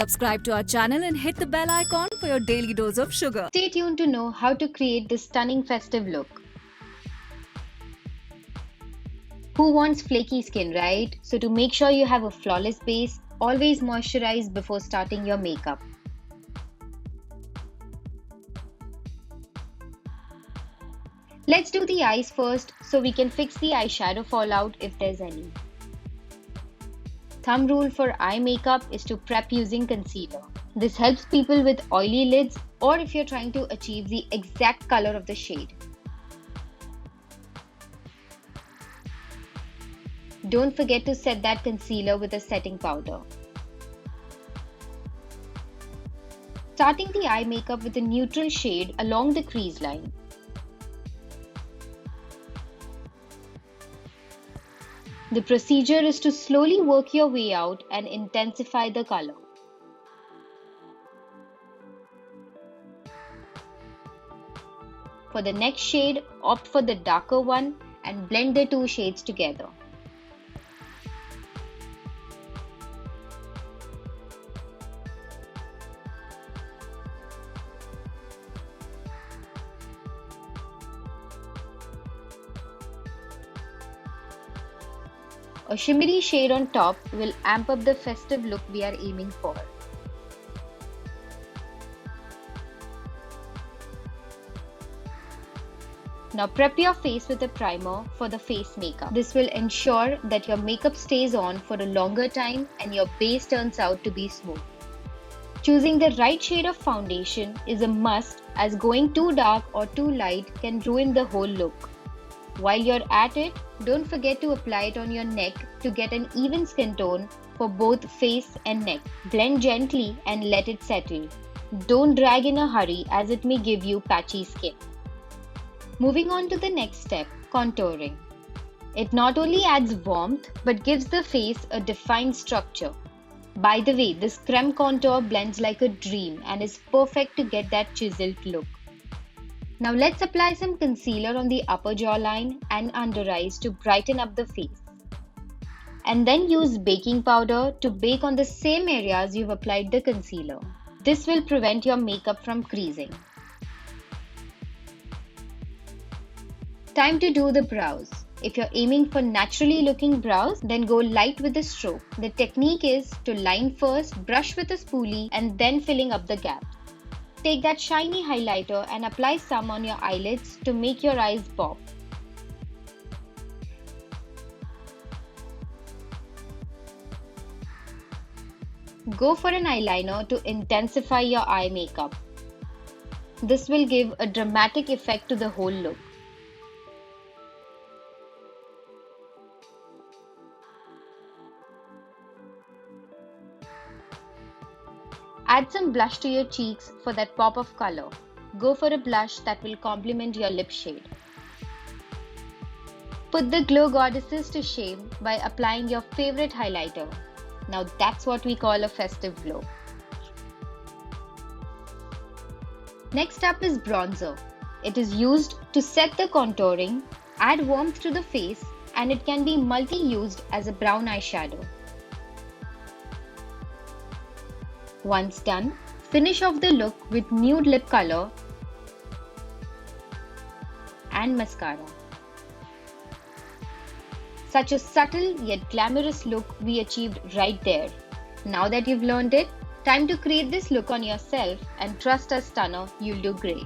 Subscribe to our channel and hit the bell icon for your daily dose of sugar. Stay tuned to know how to create this stunning festive look. Who wants flaky skin, right? So to make sure you have a flawless base, always moisturize before starting your makeup. Let's do the eyes first so we can fix the eyeshadow fallout if there's any. Thumb rule for eye makeup is to prep using concealer. This helps people with oily lids or if you're trying to achieve the exact color of the shade. Don't forget to set that concealer with a setting powder. Starting the eye makeup with a neutral shade along the crease line. The procedure is to slowly work your way out and intensify the color. For the next shade, opt for the darker one and blend the two shades together. A shimmery shade on top will amp up the festive look we are aiming for. Now prep your face with a primer for the face makeup. This will ensure that your makeup stays on for a longer time and your base turns out to be smooth. Choosing the right shade of foundation is a must, as going too dark or too light can ruin the whole look. While you're at it, don't forget to apply it on your neck to get an even skin tone for both face and neck. Blend gently and let it settle. Don't drag in a hurry as it may give you patchy skin. Moving on to the next step, contouring. It not only adds warmth but gives the face a defined structure. By the way, this creme contour blends like a dream and is perfect to get that chiseled look. Now let's apply some concealer on the upper jawline and under eyes to brighten up the face. And then use baking powder to bake on the same areas you've applied the concealer. This will prevent your makeup from creasing. Time to do the brows. If you're aiming for naturally looking brows, then go light with the stroke. The technique is to line first, brush with a spoolie and then filling up the gaps. Take that shiny highlighter and apply some on your eyelids to make your eyes pop. Go for an eyeliner to intensify your eye makeup. This will give a dramatic effect to the whole look. Add some blush to your cheeks for that pop of color. Go for a blush that will complement your lip shade. Put the glow goddesses to shame by applying your favorite highlighter. Now that's what we call a festive glow. Next up is bronzer. It is used to set the contouring, add warmth to the face, and it can be multi-used as a brown eyeshadow. Once done, finish off the look with nude lip color and mascara. Such a subtle yet glamorous look we achieved right there. Now that you've learned it, time to create this look on yourself and trust us, stunner, you'll do great.